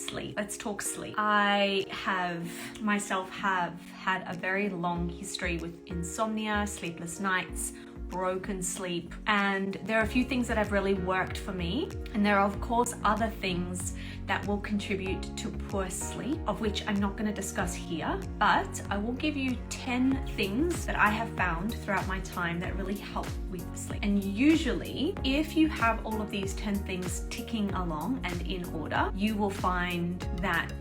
sleep. Let's talk sleep. I myself have had a very long history with insomnia, sleepless nights, broken sleep, and there are a few things that have really worked for me, and there are of course other things that will contribute to poor sleep, of which I'm not going to discuss here, but I will give you 10 things that I have found throughout my time that really help with sleep. And usually if you have all of these 10 things ticking along and in order, you will find that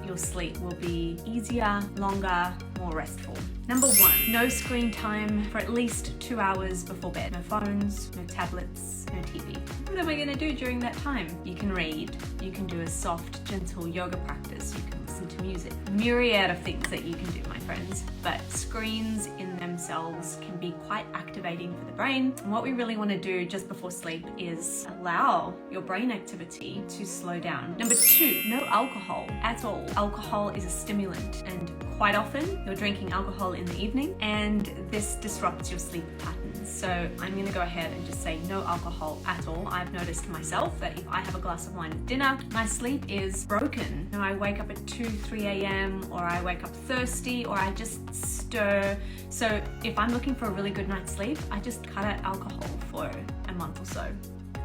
your sleep will be easier, longer, more restful. Number 1, no screen time for at least 2 hours before bed. No phones, no tablets, no TV. What am I going to do during that time? You can read, you can do a soft, gentle yoga practice, you can listen to music. Myriad of things that you can do, my friends, but screens in themselves can be quite activating for the brain. And what we really want to do just before sleep is allow your brain activity to slow down. Number 2, no alcohol at all. Alcohol is a stimulant, and quite often you're drinking alcohol in the evening and this disrupts your sleep patterns. So I'm going to go ahead and just say no alcohol at all. I've noticed myself that if I have a glass of wine at dinner, my sleep is broken. You know, I wake up at 2, 3 a.m. or I wake up thirsty, or I just stir. So if I'm looking for a really good night's sleep, I just cut out alcohol for a month or so.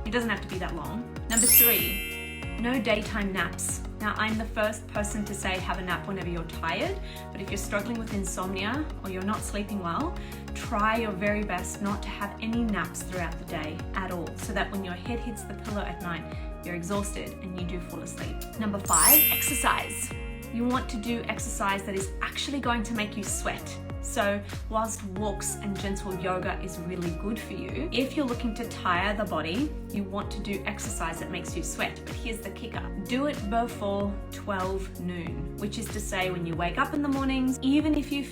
It doesn't have to be that long. Number 3, no daytime naps. Now, I'm the first person to say have a nap whenever you're tired, but if you're struggling with insomnia or you're not sleeping well, try your very best not to have any naps throughout the day at all, so that when your head hits the pillow at night, you're exhausted and you do fall asleep. Number 5, exercise. You want to do exercise that is actually going to make you sweat. So whilst walks and gentle yoga is really good for you, if you're looking to tire the body, you want to do exercise that makes you sweat. But here's the kicker. Do it before 12 noon, which is to say when you wake up in the mornings, even if you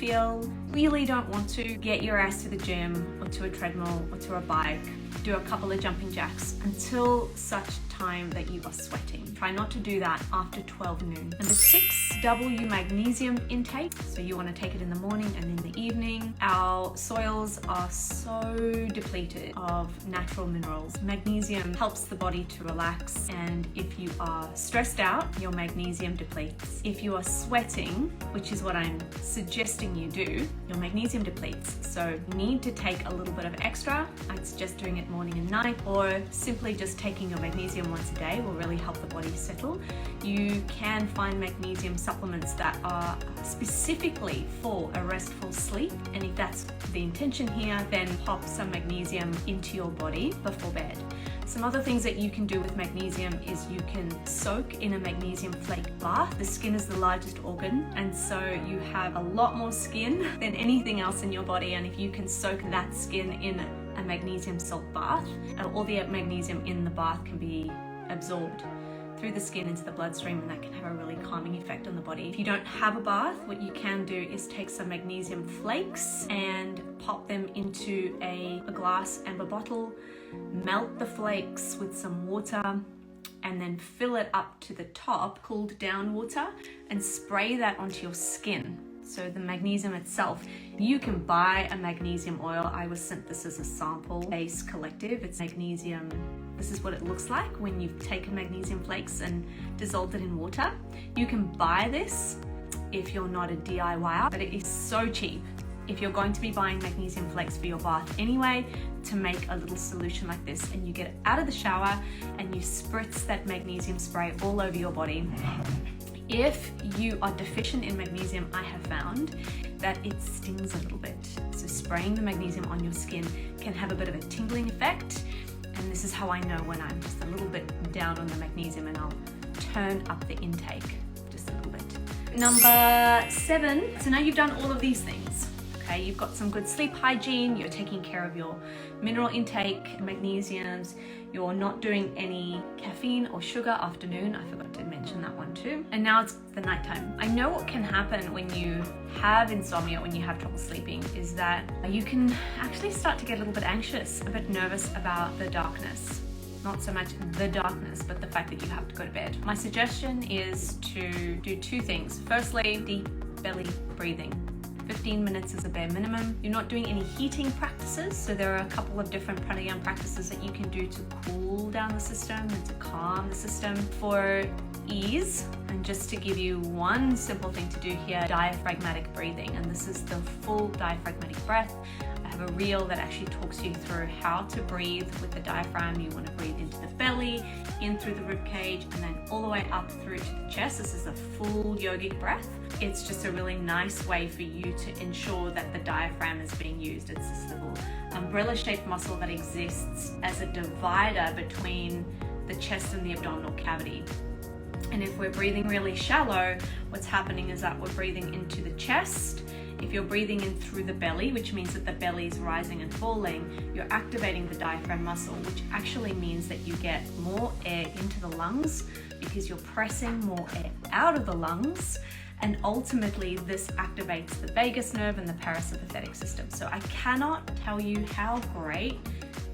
really don't want to, get your ass to the gym or to a treadmill or to a bike, do a couple of jumping jacks until such time that you are sweating. Try not to do that after 12 noon. Number 6, double your magnesium intake. So you want to take it in the morning and in the evening. Our soils are so depleted of natural minerals. Magnesium helps the body to relax, and if you are stressed out, your magnesium depletes. If you are sweating, which is what I'm suggesting you do, your magnesium depletes. So you need to take a little bit of extra. I'd suggest doing it morning and night, or simply just taking your magnesium once a day will really help the body settle. You can find magnesium supplements that are specifically for a restful sleep, and if that's the intention here, then pop some magnesium into your body before bed. Some other things that you can do with magnesium is you can soak in a magnesium flake bath. The skin is the largest organ, and so you have a lot more skin than anything else in your body, and if you can soak that skin in a magnesium salt bath, all the magnesium in the bath can be absorbed through the skin into the bloodstream, and that can have a really calming effect on the body. If you don't have a bath, what you can do is take some magnesium flakes and pop them into a glass amber bottle, melt the flakes with some water, and then fill it up to the top, cooled down water, and spray that onto your skin. So the magnesium itself, you can buy a magnesium oil. I was sent this as a sample. Base Collective, it's magnesium. This is what it looks like when you've taken magnesium flakes and dissolved it in water. You can buy this if you're not a DIYer, but it is so cheap. If you're going to be buying magnesium flakes for your bath anyway, to make a little solution like this, and you get it out of the shower and you spritz that magnesium spray all over your body. If you are deficient in magnesium, I have found that it stings a little bit. So spraying the magnesium on your skin can have a bit of a tingling effect. And this is how I know when I'm just a little bit down on the magnesium, and I'll turn up the intake just a little bit. Number 7, so now you've done all of these things. Okay, you've got some good sleep hygiene, you're taking care of your mineral intake, magnesiums, you're not doing any caffeine or sugar afternoon. I forgot to mention that one too. And now it's the nighttime. I know what can happen when you have insomnia, when you have trouble sleeping, is that you can actually start to get a little bit anxious, a bit nervous about the darkness. Not so much the darkness, but the fact that you have to go to bed. My suggestion is to do 2 things. Firstly, deep belly breathing. 15 minutes is a bare minimum. You're not doing any heating practices, so there are a couple of different pranayama practices that you can do to cool down the system and to calm the system. For ease. And just to give you one simple thing to do here, diaphragmatic breathing, and this is the full diaphragmatic breath. I have a reel that actually talks you through how to breathe with the diaphragm. You want to breathe into the belly, in through the rib cage, and then all the way up through to the chest. This is a full yogic breath. It's just a really nice way for you to ensure that the diaphragm is being used. It's this little umbrella-shaped muscle that exists as a divider between the chest and the abdominal cavity. And if we're breathing really shallow, what's happening is that we're breathing into the chest. If you're breathing in through the belly, which means that the belly is rising and falling, you're activating the diaphragm muscle, which actually means that you get more air into the lungs because you're pressing more air out of the lungs. And ultimately, this activates the vagus nerve and the parasympathetic system. So I cannot tell you how great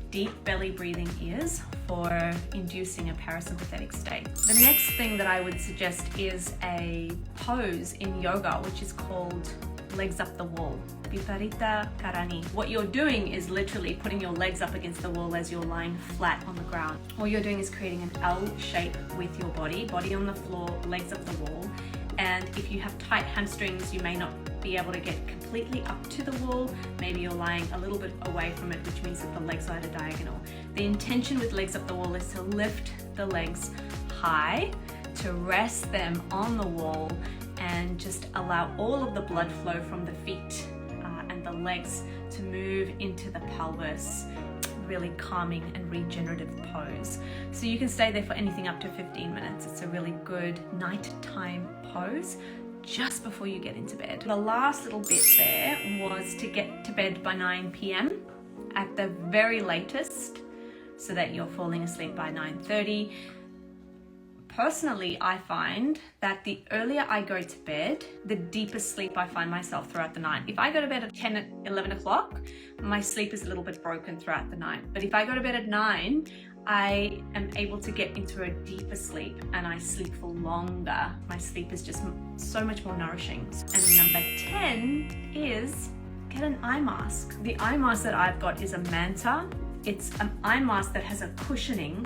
deep belly breathing is for inducing a parasympathetic state. The next thing that I would suggest is a pose in yoga, which is called legs up the wall. Viparita Karani. What you're doing is literally putting your legs up against the wall as you're lying flat on the ground. All you're doing is creating an L shape with your body on the floor, legs up the wall. And if you have tight hamstrings, you may not be able to get completely up to the wall. Maybe you're lying a little bit away from it, which means that the legs are at a diagonal. The intention with legs up the wall is to lift the legs high, to rest them on the wall, and just allow all of the blood flow from the feet and the legs to move into the pelvis. Really calming and regenerative pose. So you can stay there for anything up to 15 minutes. It's a really good nighttime pose just before you get into bed. The last little bit there was to get to bed by 9 p.m. at the very latest, so that you're falling asleep by 9:30. Personally, I find that the earlier I go to bed, the deeper sleep I find myself throughout the night. If I go to bed at 10 at 11 o'clock, my sleep is a little bit broken throughout the night. But if I go to bed at 9, I am able to get into a deeper sleep and I sleep for longer. My sleep is just so much more nourishing. And number 10 is get an eye mask. The eye mask that I've got is a Manta. It's an eye mask that has a cushioning,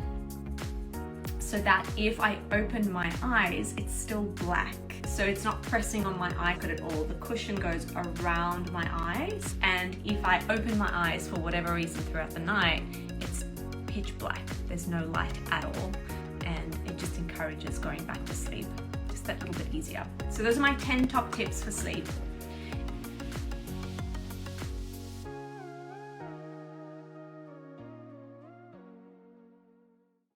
so that if I open my eyes, it's still black. So it's not pressing on my eye at all. The cushion goes around my eyes. And if I open my eyes for whatever reason throughout the night, it's pitch black. There's no light at all. And it just encourages going back to sleep just that little bit easier. So those are my 10 top tips for sleep.